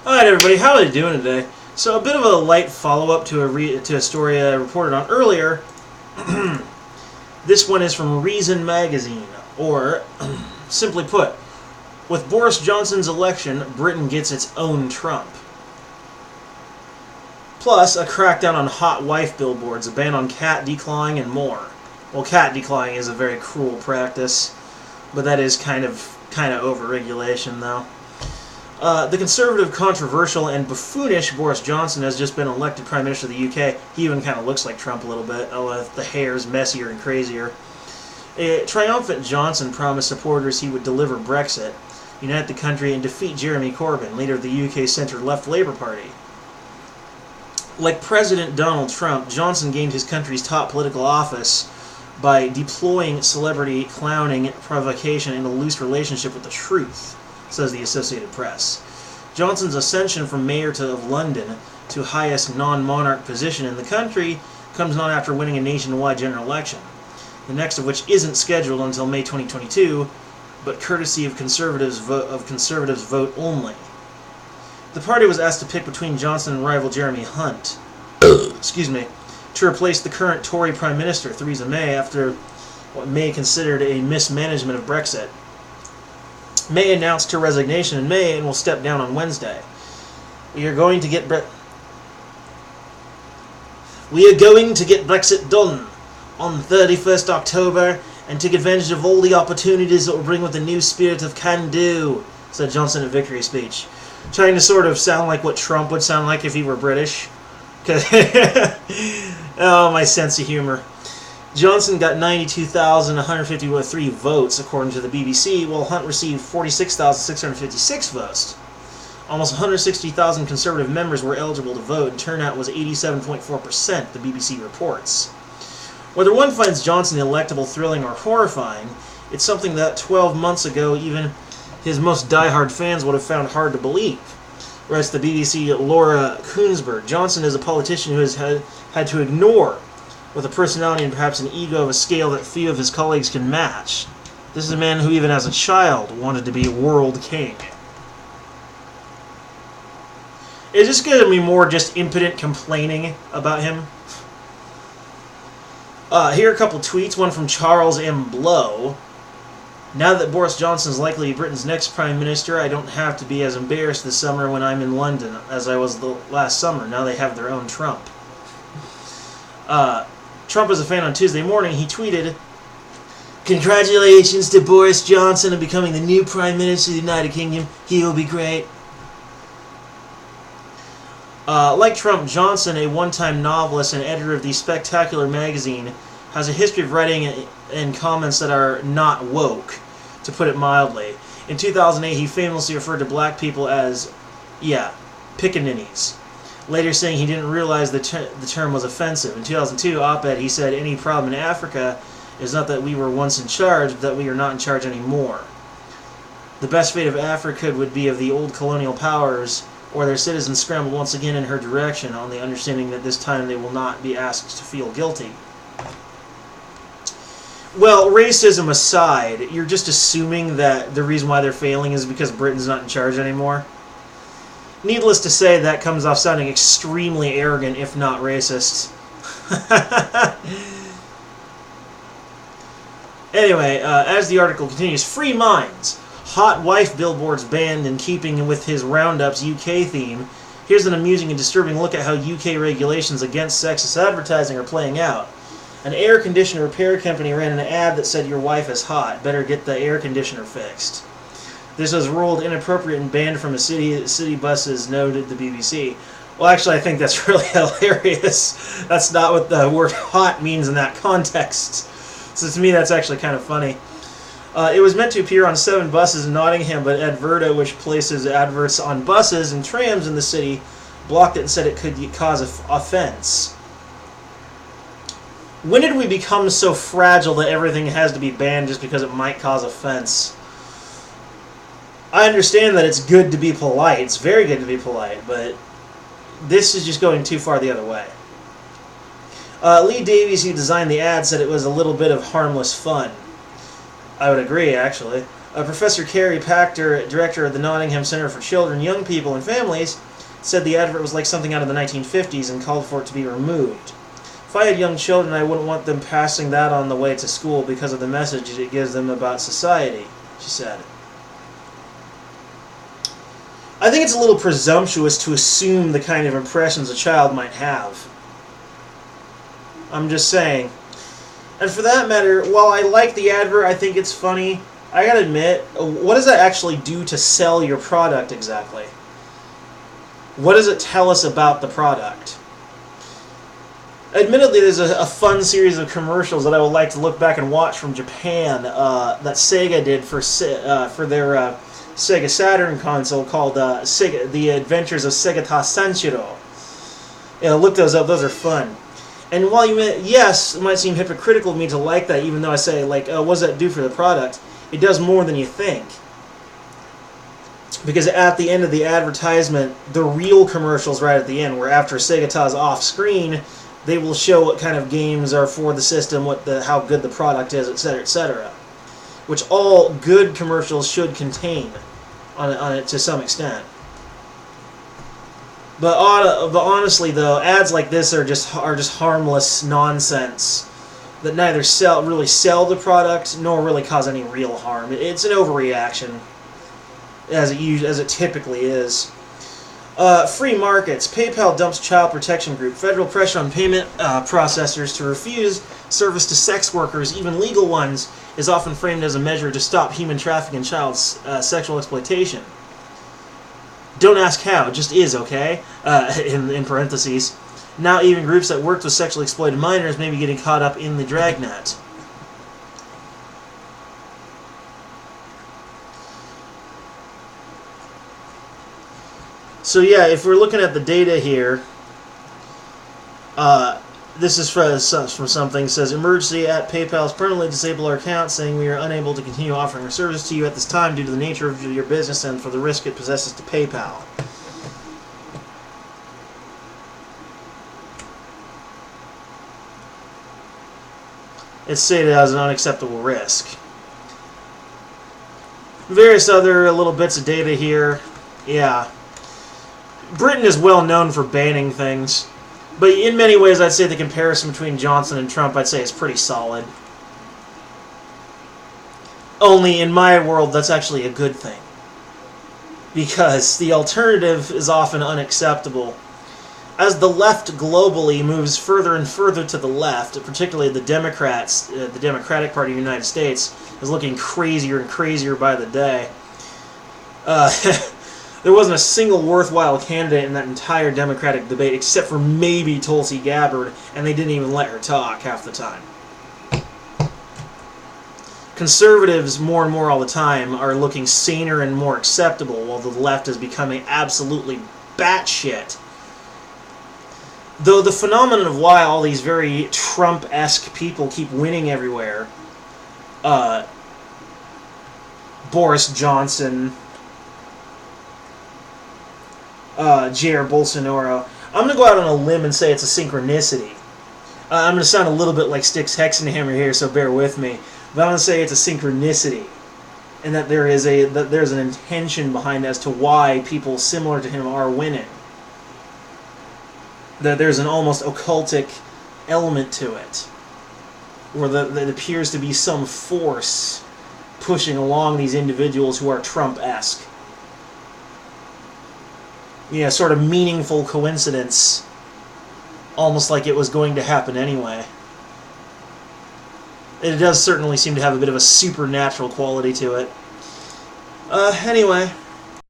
Alright everybody, how are you doing today? So a bit of a light follow-up to a story I reported on earlier. This one is from Reason Magazine, or, simply put, with Boris Johnson's election, Britain gets its own Trump. Plus, a crackdown on hot wife billboards, a ban on cat declawing, and more. Well, cat declawing is a very cruel practice, but that is kind of over-regulation, though. The conservative, controversial, and buffoonish Boris Johnson has just been elected Prime Minister of the UK. He even kind of looks like Trump a little bit, although the hair's messier and crazier. A triumphant Johnson promised supporters he would deliver Brexit, unite the country, and defeat Jeremy Corbyn, leader of the UK's centre-left Labour Party. Like President Donald Trump, Johnson gained his country's top political office by deploying celebrity clowning, provocation, and a loose relationship with the truth, says the Associated Press. Johnson's ascension from mayor of London to highest non-monarch position in the country comes not after winning a nationwide general election, the next of which isn't scheduled until May 2022, but courtesy of conservatives vote only. The party was asked to pick between Johnson and rival Jeremy Hunt, to replace the current Tory Prime Minister Theresa May after what May considered a mismanagement of Brexit. May announced her resignation in May and will step down on Wednesday. We are going to get Brexit done on 31st October and take advantage of all the opportunities it will bring with a new spirit of can-do, said Johnson at victory speech, trying to sort of sound like what Trump would sound like if he were British. Oh, my sense of humor. Johnson got 92,153 votes, according to the BBC, while Hunt received 46,656 votes. Almost 160,000 Conservative members were eligible to vote, and turnout was 87.4%, the BBC reports. Whether one finds Johnson electable, thrilling, or horrifying, it's something that 12 months ago even his most diehard fans would have found hard to believe. Writes the BBC Laura Kuensberg, Johnson is a politician who has had to ignore, with a personality and perhaps an ego of a scale that few of his colleagues can match. This is a man who even as a child wanted to be world king. Is this going to be more just impotent complaining about him? Here are a couple tweets, one from Charles M. Blow. Now that Boris Johnson is likely Britain's next Prime Minister, I don't have to be as embarrassed this summer when I'm in London as I was the last summer. Now they have their own Trump. Trump was a fan on Tuesday morning. He tweeted, "Congratulations to Boris Johnson on becoming the new Prime Minister of the United Kingdom. He will be great." Like Trump, Johnson, a one-time novelist and editor of the Spectacular magazine, has a history of writing and comments that are not woke, to put it mildly. In 2008, he famously referred to black people as, pickaninnies, later saying he didn't realize the term was offensive. In 2002 op-ed, he said, "Any problem in Africa is not that we were once in charge, but that we are not in charge anymore. The best fate of Africa would be of the old colonial powers or their citizens scrambled once again in her direction on the understanding that this time they will not be asked to feel guilty." Well, racism aside, you're just assuming that the reason why they're failing is because Britain's not in charge anymore. Needless to say, that comes off sounding extremely arrogant, if not racist. Anyway, as the article continues, free minds. Hot wife billboards banned in keeping with his Roundup's UK theme. Here's an amusing and disturbing look at how UK regulations against sexist advertising are playing out. An air conditioner repair company ran an ad that said, "Your wife is hot. Better get the air conditioner fixed." This was ruled inappropriate and banned from city buses, noted the BBC. Well, actually, I think that's really hilarious. That's not what the word hot means in that context. So to me, that's actually kind of funny. It was meant to appear on 7 buses in Nottingham, but Adverta, which places adverts on buses and trams in the city, blocked it and said it could cause offense. When did we become so fragile that everything has to be banned just because it might cause offense? I understand that it's good to be polite. It's very good to be polite, but this is just going too far the other way. Lee Davies, who designed the ad, said it was a little bit of harmless fun. I would agree, actually. Professor Carrie Pachter, director of the Nottingham Centre for Children, Young People and Families, said the advert was like something out of the 1950s and called for it to be removed. If I had young children, I wouldn't want them passing that on the way to school because of the message it gives them about society, she said. I think it's a little presumptuous to assume the kind of impressions a child might have. I'm just saying. And for that matter, while I like the advert, I think it's funny, I gotta admit, what does that actually do to sell your product exactly? What does it tell us about the product? Admittedly, there's a fun series of commercials that I would like to look back and watch from Japan that Sega did for their Sega Saturn console called The Adventures of Segata Sanshiro. Yeah, look those up. Those are fun. And while yes, it might seem hypocritical of me to like that, even though I say, like, what does that do for the product? It does more than you think. Because at the end of the advertisement, the real commercial's right at the end, where after Segata's off-screen, they will show what kind of games are for the system, how good the product is, etc., etc. Which all good commercials should contain on it to some extent. But honestly, though, ads like this are just harmless nonsense that neither really sell the product nor really cause any real harm. It's an overreaction, as it typically is. Free markets. PayPal dumps child protection group. Federal pressure on payment processors to refuse service to sex workers, even legal ones, is often framed as a measure to stop human trafficking and child sexual exploitation. Don't ask how, it just is, okay? In parentheses. Now even groups that worked with sexually exploited minors may be getting caught up in the dragnet. So yeah, if we're looking at the data here, this is from something. It says, emergency at PayPal has permanently disabled our account, saying we are unable to continue offering our service to you at this time due to the nature of your business and for the risk it possesses to PayPal. It's stated as an unacceptable risk. Various other little bits of data here. Yeah. Britain is well known for banning things, but in many ways I'd say the comparison between Johnson and Trump I'd say is pretty solid. Only in my world that's actually a good thing, because the alternative is often unacceptable. As the left globally moves further and further to the left, particularly the Democrats, the Democratic Party of the United States, is looking crazier and crazier by the day. There wasn't a single worthwhile candidate in that entire Democratic debate, except for maybe Tulsi Gabbard, and they didn't even let her talk half the time. Conservatives, more and more all the time, are looking saner and more acceptable, while the left is becoming absolutely batshit. Though the phenomenon of why all these very Trump-esque people keep winning everywhere, Boris Johnson, Jair Bolsonaro, I'm going to go out on a limb and say it's a synchronicity. I'm going to sound a little bit like Styx Hexenhammer here, so bear with me. But I'm going to say it's a synchronicity, and that there's an intention behind as to why people similar to him are winning. That there's an almost occultic element to it, where there appears to be some force pushing along these individuals who are Trump-esque. Yeah, sort of meaningful coincidence, almost like it was going to happen anyway. It does certainly seem to have a bit of a supernatural quality to it. Anyway.